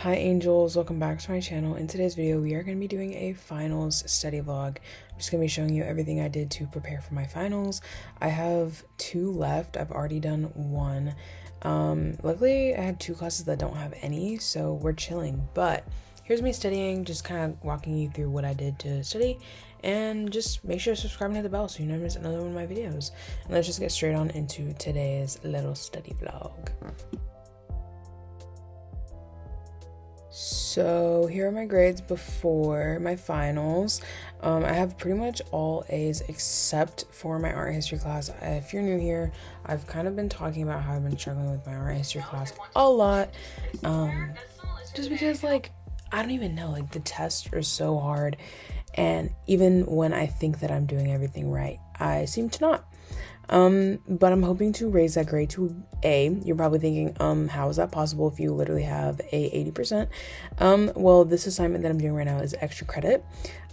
Hi angels, welcome back to my channel. In today's video, we are going to be doing a finals study vlog. I'm just going to be showing you everything I did to prepare for my finals. I have 2 left. I've already done 1. Luckily, I had 2 classes that don't have any, so we're chilling. But here's me studying, just kind of walking you through what I did to study. And just make sure to subscribe and hit the bell so you never miss another one of my videos. And let's just get straight on into today's little study vlog. So here are my grades before my finals. I have pretty much all A's except for my art history class. If you're new here, I've kind of been talking about how I've been struggling with my art history class a lot. Just because, like, I don't even know, like, the tests are so hard. And even when I think that I'm doing everything right, I seem to not. But I'm hoping to raise that grade to A. You're probably thinking, how is that possible if you literally have a 80%? Well, this assignment that I'm doing right now is extra credit.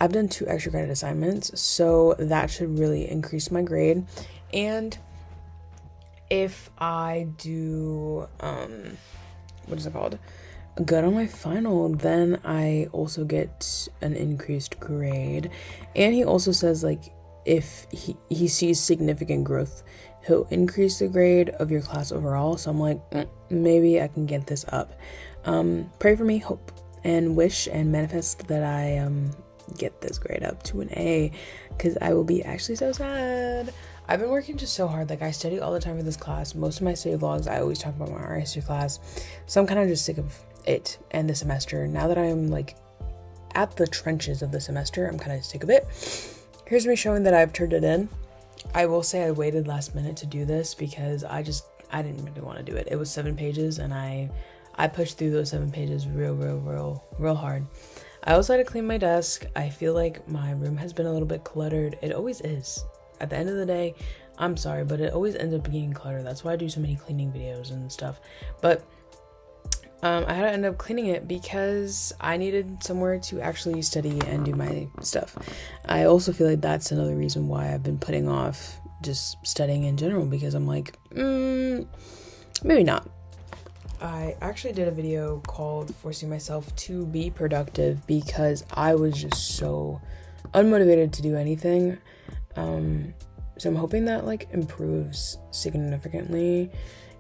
I've done 2 extra credit assignments, so that should really increase my grade. And if I do, what is it called? Good on my final, then I also get an increased grade. And he also says, like, if he sees significant growth, he'll increase the grade of your class overall. So I'm like, maybe I can get this up. Pray for me, hope, and wish and manifest that I get this grade up to an A, because I will be actually so sad. I've been working just so hard. Like, I study all the time for this class. Most of my study vlogs, I always talk about my art history class. So I'm kind of just sick of it and the semester. Now that I'm, like, at the trenches of the semester, I'm kind of sick of it. Here's me showing that I've turned it in. I will say I waited last minute to do this because I didn't really want to do it. It was 7 pages and I pushed through those 7 pages real hard. I also had to clean my desk. I feel like my room has been a little bit cluttered. It always is. At the end of the day, I'm sorry, but it always ends up being cluttered. That's why I do so many cleaning videos and stuff. But I had to end up cleaning it because I needed somewhere to actually study and do my stuff. I also feel like that's another reason why I've been putting off just studying in general, because I'm like, maybe not. I actually did a video called Forcing Myself to Be Productive because I was just so unmotivated to do anything. So I'm hoping that, like, improves significantly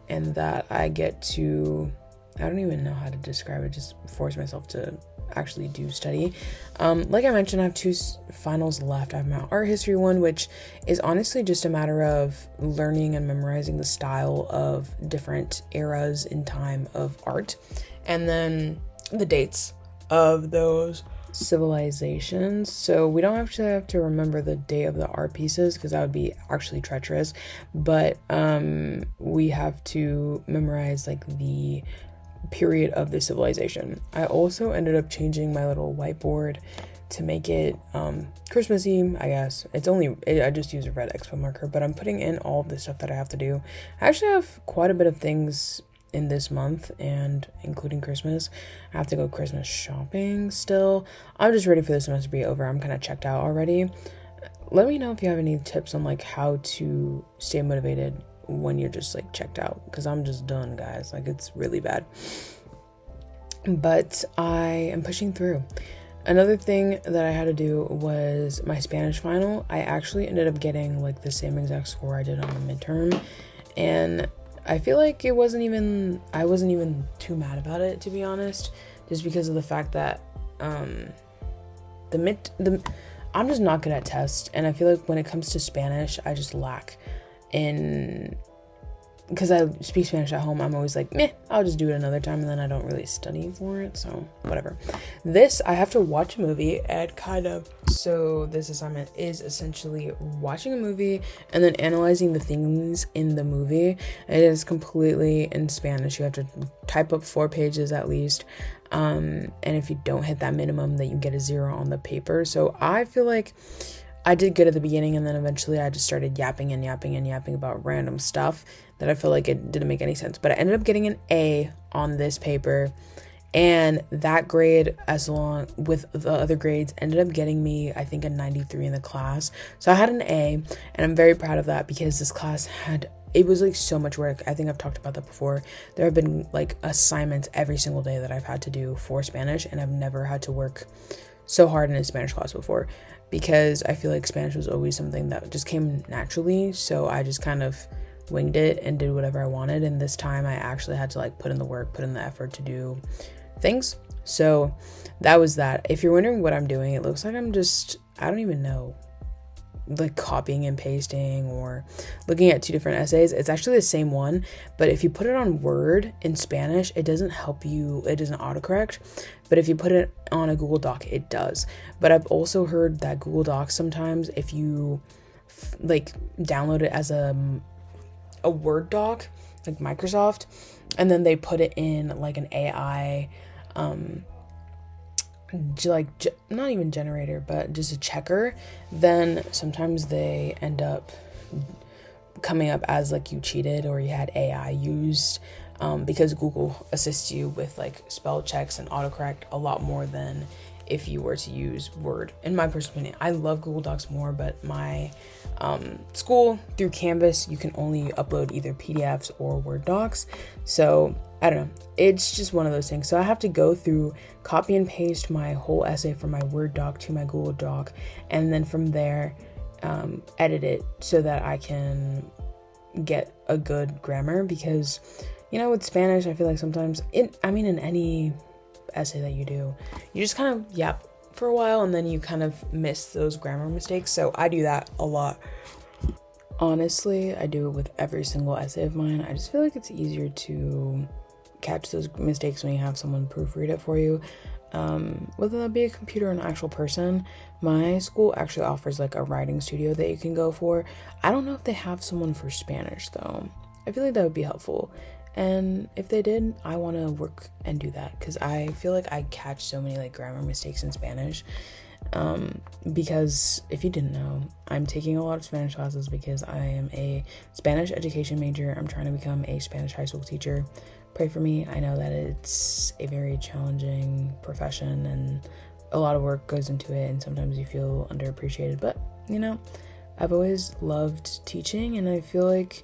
and that I get to, I don't even know how to describe it, just force myself to actually do study. Like I mentioned, I have 2 finals left. I have my art history one, which is honestly just a matter of learning and memorizing the style of different eras in time of art, and then the dates of those civilizations. So we don't have to remember the date of the art pieces because that would be actually treacherous, but we have to memorize, like, the period of the civilization. I also ended up changing my little whiteboard to make it Christmassy, I guess. I just use a red expo marker, but I'm putting in all of the stuff that I have to do. I actually have quite a bit of things in this month, and including Christmas. I have to go Christmas shopping still. I'm just ready for the semester to be over. I'm kind of checked out already. Let me know if you have any tips on, like, how to stay motivated when you're just, like, checked out, because I'm just done, guys. Like, it's really bad, but I am pushing through. Another thing that I had to do was my Spanish final. I actually ended up getting, like, the same exact score I did on the midterm, and I feel like I wasn't even too mad about it, to be honest, just because of the fact that I'm just not good at tests, and I feel like when it comes to Spanish, I just lack in, because I speak Spanish at home, I'm always like, meh, I'll just do it another time, and then I don't really study for it, so whatever. This, I have to watch a movie and so this assignment is essentially watching a movie and then analyzing the things in the movie. It is completely in Spanish. You have to type up 4 pages at least, and if you don't hit that minimum, then you get a 0 on the paper. So I feel like I did good at the beginning, and then eventually I just started yapping about random stuff that I feel like it didn't make any sense. But I ended up getting an A on this paper, and that grade, as long with the other grades, ended up getting me, I think, a 93 in the class. So I had an A, and I'm very proud of that because this class had it was like so much work. I think I've talked about that before. There have been like assignments every single day that I've had to do for Spanish, and I've never had to work so hard in a Spanish class before, because I feel like Spanish was always something that just came naturally. So I just kind of winged it and did whatever I wanted. And this time I actually had to like put in the work, put in the effort to do things. So that was that. If you're wondering what I'm doing, it looks like I don't even know, like copying and pasting or looking at two different essays. It's actually the same one, but if you put it on Word in Spanish, it doesn't help you, it doesn't autocorrect, but if you put it on a Google Doc, it does. But I've also heard that Google Docs, sometimes if you like download it as a Word doc, like Microsoft, and then they put it in like an AI not even generator, but just a checker, then sometimes they end up coming up as like you cheated or you had AI used, because Google assists you with like spell checks and autocorrect a lot more than if you were to use Word. In my personal opinion, I love Google Docs more, but my school through Canvas, you can only upload either PDFs or Word docs. So I don't know, it's just one of those things. So I have to go through, copy and paste my whole essay from my Word doc to my Google Doc, and then from there edit it so that I can get a good grammar. Because, you know, with Spanish, I feel like sometimes in any essay that you do, you just kind of yap for a while and then you kind of miss those grammar mistakes. So I do that a lot. Honestly, I do it with every single essay of mine. I just feel like it's easier to catch those mistakes when you have someone proofread it for you, whether that be a computer or an actual person. My school actually offers like a writing studio that you can go for. I don't know if they have someone for Spanish though. I feel like that would be helpful, and if they did, I want to work and do that, because I feel like I catch so many like grammar mistakes in Spanish. Because if you didn't know, I'm taking a lot of Spanish classes because I am a Spanish education major. I'm trying to become a Spanish high school teacher. Pray for me. I know that it's a very challenging profession and a lot of work goes into it, and sometimes you feel underappreciated, but you know, I've always loved teaching, and I feel like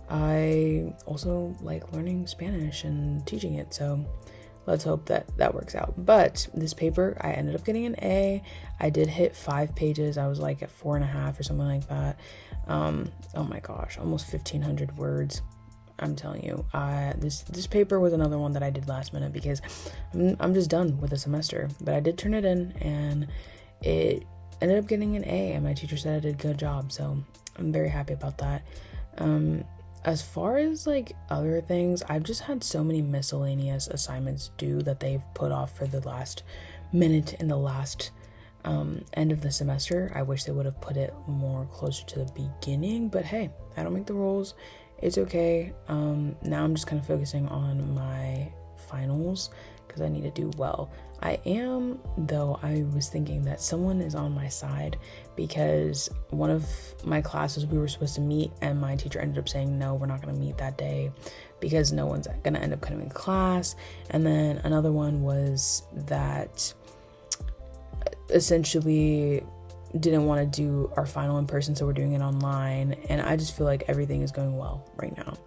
I also like learning Spanish and teaching it. So let's hope that that works out. But this paper, I ended up getting an A. I did hit 5 pages. I was like at 4.5 or something like that. Oh my gosh, almost 1,500 words. I'm telling you, this paper was another one that I did last minute because I'm just done with the semester. But I did turn it in, and it ended up getting an A, and my teacher said I did a good job. So I'm very happy about that. As far as like other things, I've just had so many miscellaneous assignments due that they've put off for the last minute in the last end of the semester. I wish they would have put it more closer to the beginning, but hey, I don't make the rules. It's okay. Now I'm just kind of focusing on my finals because I need to do well. I was thinking that someone is on my side because one of my classes we were supposed to meet, and my teacher ended up saying, no, we're not going to meet that day because no one's going to end up coming to class. And then another one was that essentially didn't want to do our final in person, so we're doing it online, and I just feel like everything is going well right now.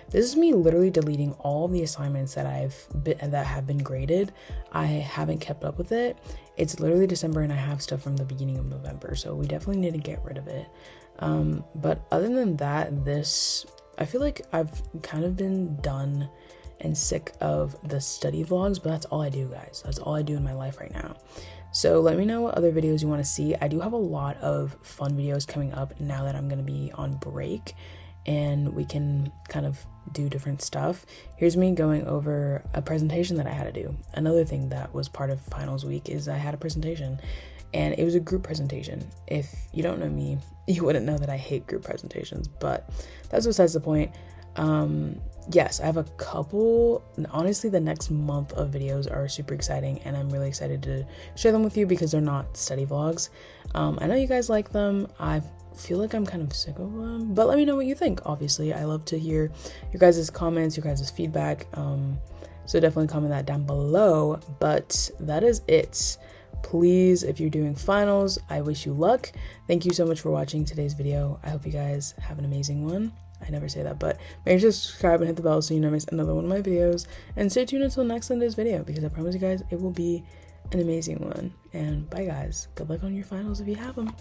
This is me literally deleting all the assignments that have been graded. I haven't kept up with it. It's literally December and I have stuff from the beginning of November, so we definitely need to get rid of it. But other than that, I feel like I've kind of been done and sick of the study vlogs, but that's all I do, guys. That's all I do in my life right now. So let me know what other videos you want to see. I do have a lot of fun videos coming up now that I'm going to be on break and we can kind of do different stuff. Here's me going over a presentation that I had to do. Another thing that was part of finals week is I had a presentation, and it was a group presentation. If you don't know me, you wouldn't know that I hate group presentations, but that's besides the point. Yes, I have a couple. Honestly, the next month of videos are super exciting, and I'm really excited to share them with you because they're not study vlogs. I know you guys like them. I feel like I'm kind of sick of them, but let me know what you think. Obviously, I love to hear your guys' comments, your guys' feedback. So definitely comment that down below. But that is it. Please, if you're doing finals, I wish you luck. Thank you so much for watching today's video. I hope you guys have an amazing one. I never say that, but make sure to subscribe and hit the bell so you never miss another one of my videos. And stay tuned until next Sunday's video, because I promise you guys it will be an amazing one. And bye guys. Good luck on your finals if you have them.